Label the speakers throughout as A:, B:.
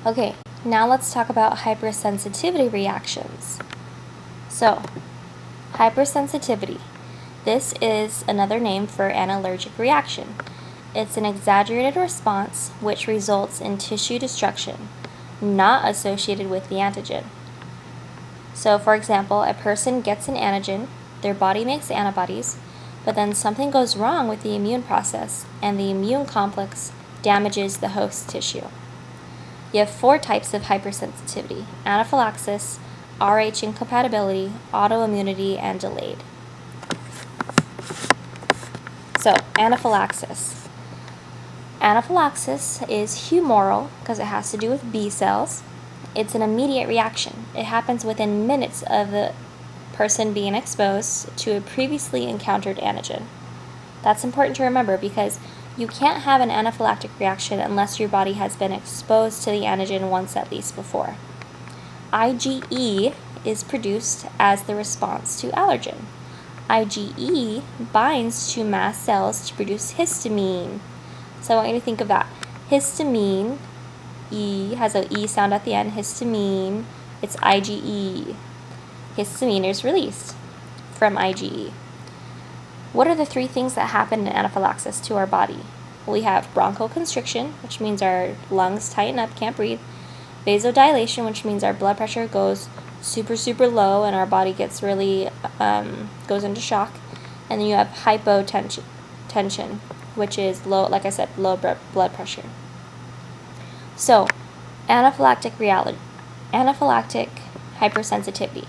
A: Okay, now let's talk about hypersensitivity reactions. So, hypersensitivity. This is another name for an allergic reaction. It's an exaggerated response which results in tissue destruction, not associated with the antigen. So, for example, a person gets an antigen, their body makes antibodies, but then something goes wrong with the immune process, and the immune complex damages the host tissue. You have 4 types of hypersensitivity: anaphylaxis, Rh incompatibility, autoimmunity, and delayed. So, anaphylaxis. Anaphylaxis is humoral because it has to do with B cells. It's an immediate reaction. It happens within minutes of the person being exposed to a previously encountered antigen. That's important to remember because you can't have an anaphylactic reaction unless your body has been exposed to the antigen once at least before. IgE is produced as the response to allergen. IgE binds to mast cells to produce histamine. So I want you to think of that. Histamine, E has an E sound at the end, histamine, it's IgE. Histamine is released from IgE. What are the 3 things that happen in anaphylaxis to our body? We have bronchoconstriction, which means our lungs tighten up, can't breathe. Vasodilation, which means our blood pressure goes super low and our body gets really, goes into shock. And then you have hypotension, which is low, like I said, low blood pressure. So, anaphylactic hypersensitivity.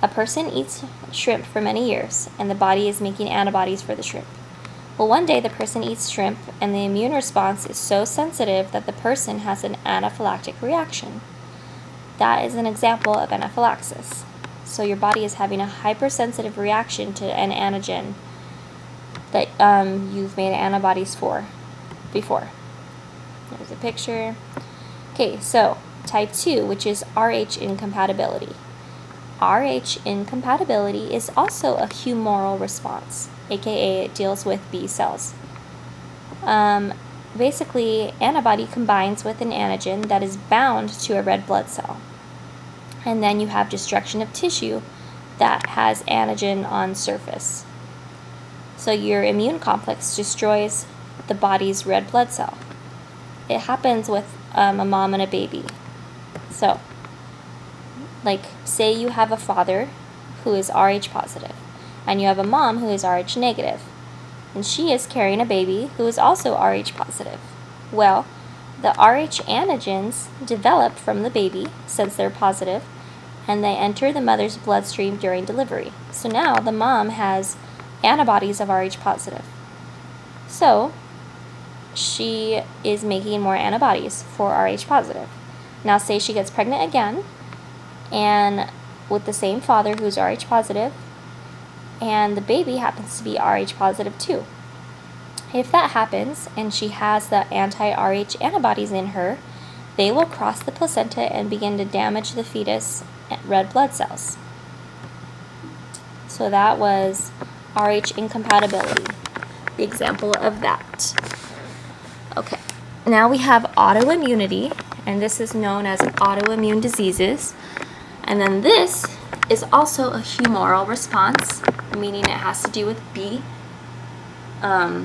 A: A person eats shrimp for many years, and the body is making antibodies for the shrimp. Well, one day the person eats shrimp, and the immune response is so sensitive that the person has an anaphylactic reaction. That is an example of anaphylaxis. So your body is having a hypersensitive reaction to an antigen that you've made antibodies for before. There's a picture. Okay, so type 2, which is Rh incompatibility. Rh incompatibility is also a humoral response, aka it deals with B cells. Basically, antibody combines with an antigen that is bound to a red blood cell. And then you have destruction of tissue that has antigen on surface. So your immune complex destroys the body's red blood cell. It happens with a mom and a baby. So, like, say you have a father who is Rh positive, and you have a mom who is Rh negative, and she is carrying a baby who is also Rh positive. Well, the Rh antigens develop from the baby, since they're positive, and they enter the mother's bloodstream during delivery. So now the mom has antibodies of Rh positive. So, she is making more antibodies for Rh positive. Now say she gets pregnant again, and with the same father who's Rh positive, and the baby happens to be Rh positive too. If that happens, and she has the anti-Rh antibodies in her, they will cross the placenta and begin to damage the fetus red blood cells. So that was Rh incompatibility, the example of that. Okay, now we have autoimmunity, and this is known as autoimmune diseases. And then this is also a humoral response, meaning it has to do with B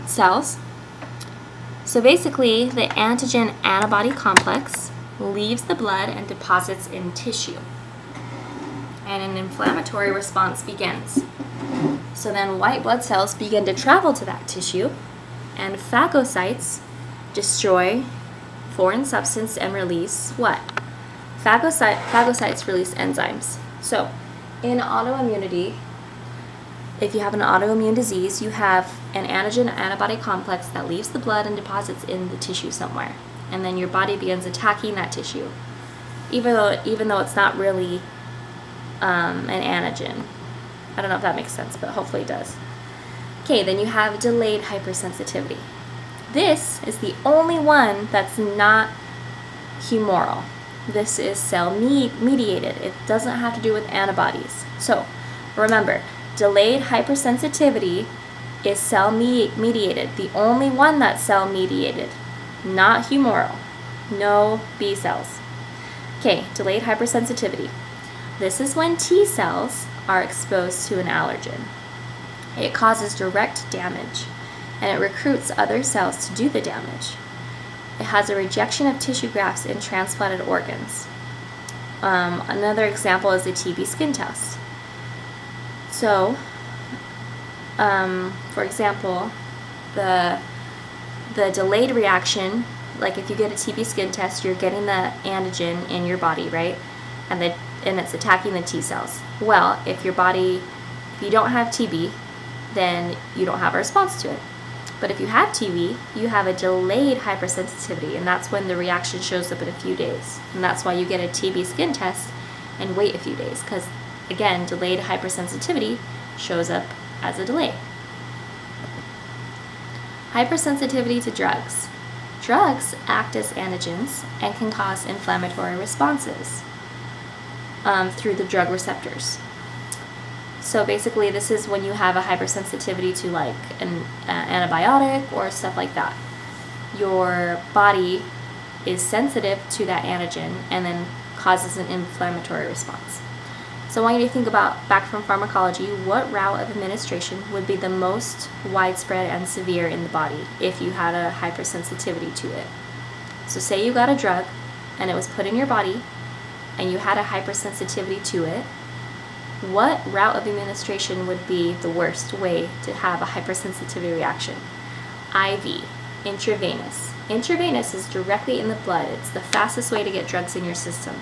A: cells. So basically, the antigen antibody complex leaves the blood and deposits in tissue, and an inflammatory response begins. So then white blood cells begin to travel to that tissue, and phagocytes destroy foreign substance and release what? Phagocytes release enzymes. So in autoimmunity, if you have an autoimmune disease, you have an antigen antibody complex that leaves the blood and deposits in the tissue somewhere, and then your body begins attacking that tissue, even though it's not really an antigen. I don't know if that makes sense, but hopefully it does. Okay, then you have delayed hypersensitivity. This is the only one that's not humoral. This is cell-mediated. It doesn't have to do with antibodies. So remember, delayed hypersensitivity is cell-mediated. The only one that's cell-mediated, not humoral. No B cells. Okay, delayed hypersensitivity. This is when T cells are exposed to an allergen. It causes direct damage, and it recruits other cells to do the damage. It has a rejection of tissue grafts in transplanted organs. Another example is the TB skin test. So, for example, the delayed reaction, like if you get a TB skin test, you're getting the antigen in your body, right? And it's attacking the T cells. Well, if you don't have TB, then you don't have a response to it. But if you have TB, you have a delayed hypersensitivity, and that's when the reaction shows up in a few days. And that's why you get a TB skin test and wait a few days, because again, delayed hypersensitivity shows up as a delay. Hypersensitivity to drugs. Drugs act as antigens and can cause inflammatory responses through the drug receptors. So basically, this is when you have a hypersensitivity to like an antibiotic or stuff like that. Your body is sensitive to that antigen and then causes an inflammatory response. So I want you to think about, back from pharmacology, what route of administration would be the most widespread and severe in the body if you had a hypersensitivity to it. So say you got a drug and it was put in your body and you had a hypersensitivity to it, what route of administration would be the worst way to have a hypersensitivity reaction? IV, intravenous. Intravenous is directly in the blood. It's the fastest way to get drugs in your system.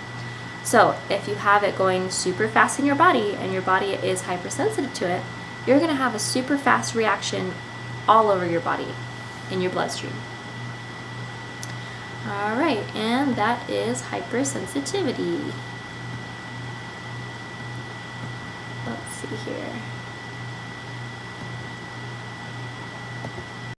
A: So if you have it going super fast in your body and your body is hypersensitive to it, you're going to have a super fast reaction all over your body, in your bloodstream. All right, and that is hypersensitivity. Let's see here.